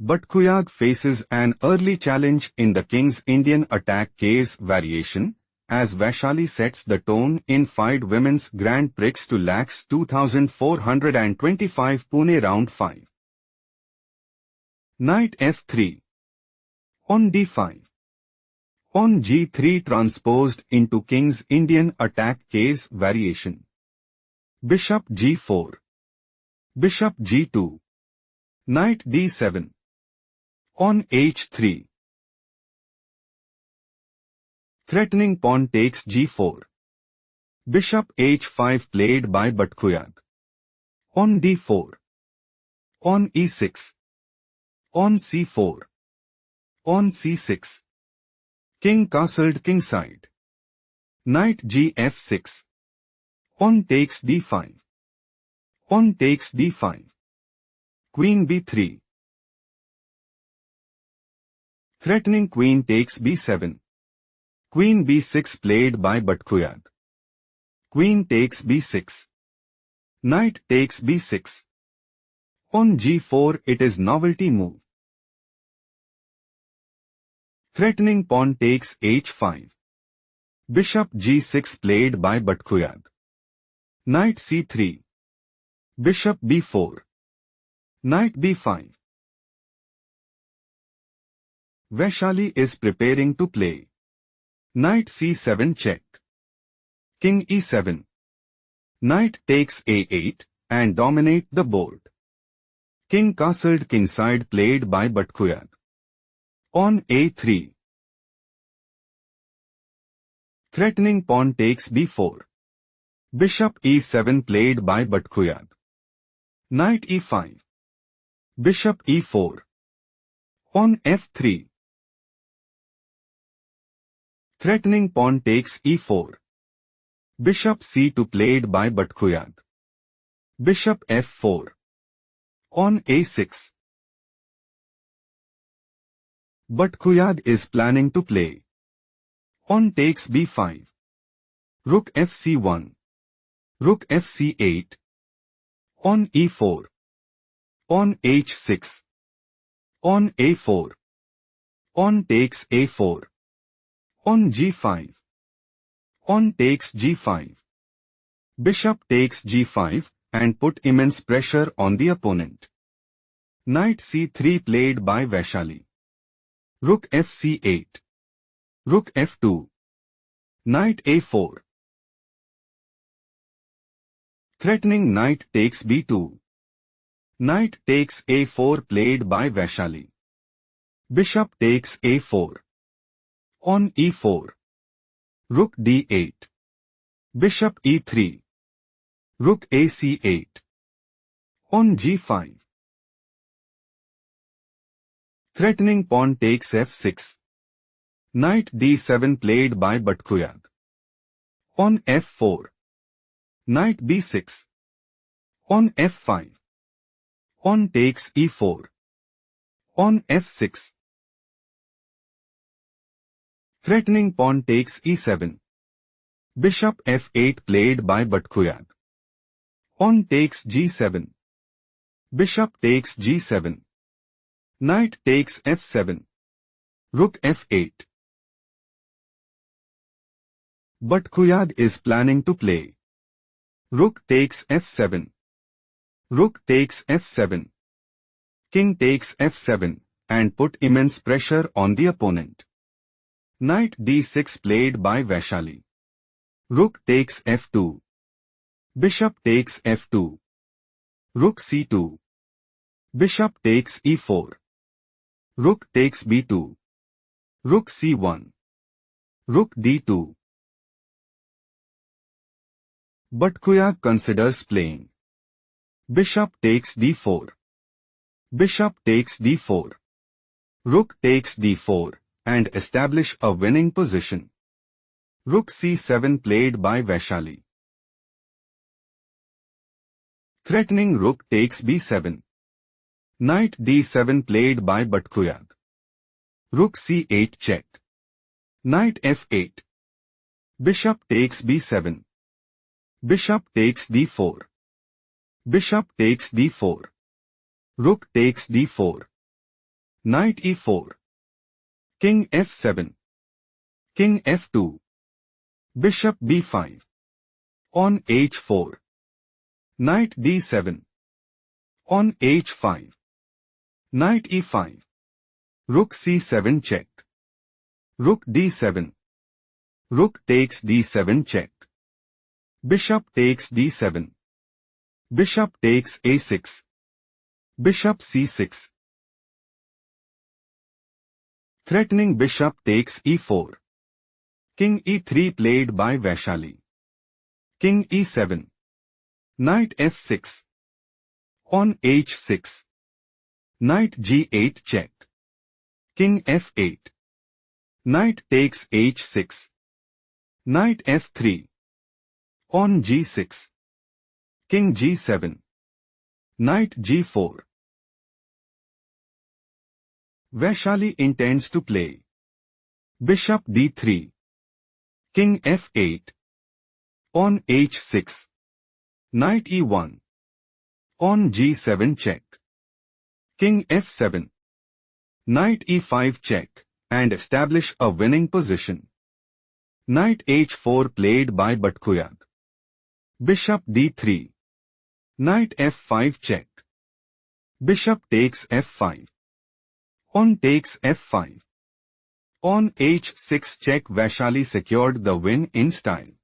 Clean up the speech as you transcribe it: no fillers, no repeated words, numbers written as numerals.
Batkhuyag faces an early challenge in the King's Indian attack case variation, as Vaishali sets the tone in Fide Women's Grand Prix to lakhs 2425 Pune round 5. Knight f3. On d5. On g3 transposed into King's Indian attack case variation. Bishop g4. Bishop g2. Knight d7. On h3. Threatening pawn takes g4. Bishop h5 played by Batkhuyag. On d4. On e6. On c4. On c6. King castled kingside. Knight gf6. On takes d5. On takes d5. Queen b3. Threatening queen takes b7. Queen b6 played by Batkhuyag. Queen takes b6. Knight takes b6. On g4 it is novelty move. Threatening pawn takes h5. Bishop g6 played by Batkhuyag. Knight c3. Bishop b4. Knight b5. Vaishali is preparing to play. Knight c7 check. King e7. Knight takes a8 and dominate the board. King castled kingside played by Batkhuyag. On a3. Threatening pawn takes b4. Bishop e7 played by Batkhuyag. Knight e5. Bishop e4. On f3. Threatening pawn takes e4. Bishop c2 played by Batkhuyag. Bishop f4. On a6. Batkhuyag is planning to play. On takes b5. Rook fc1. Rook fc8. On e4. On h6. On a4. On takes a4. On g5. On takes g5. Bishop takes g5 and put immense pressure on the opponent. Knight c3 played by Vaishali. Rook fc8. Rook f2. Knight a4. Threatening knight takes b2. Knight takes a4 played by Vaishali. Bishop takes a4. On e4. Rook d8. Bishop e3. Rook ac8. On g5. Threatening pawn takes f6. Knight d7 played by Batkhuyag. On f4. Knight b6. On f5. On takes e4. On f6. Threatening pawn takes e7. Bishop f8 played by Batkhuyag. On takes g7. Bishop takes g7. Knight takes f7. Rook f8. Batkhuyag is planning to play. Rook takes f7. Rook takes f7. King takes f7 and put immense pressure on the opponent. Knight d6 played by Vaishali. Rook takes f2. Bishop takes f2. Rook c2. Bishop takes e4. Rook takes b2. Rook c1. Rook d2. Batkhuyag considers playing. Bishop takes d4. Bishop takes d4. Rook takes d4 and establish a winning position. Rook c7 played by Vaishali. Threatening rook takes b7. Knight d7 played by Batkhuyag. Rook c8 check. Knight f8. Bishop takes b7. Bishop takes d4. Bishop takes d4. Rook takes d4. Knight e4. King f7. King f2. Bishop b5. On h4. Knight d7. On h5. Knight e5. Rook c7 check. Rook d7. Rook takes d7 check. Bishop takes d7. Bishop takes a6. Bishop c6. Threatening bishop takes e4. King e3 played by Vaishali. King e7. Knight f6. On h6. Knight g8 check. King f8. Knight takes h6. Knight f3. On g6. King g7. Knight g4. Vaishali intends to play Bishop d3. King f8. On h6. Knight e1. On g7 check. King f7. Knight e5 check, and establish a winning position. Knight h4 played by Batkhuyag. Bishop d3. Knight f5 check. Bishop takes f5. On takes f5. On h6 check. Vaishali secured the win in style.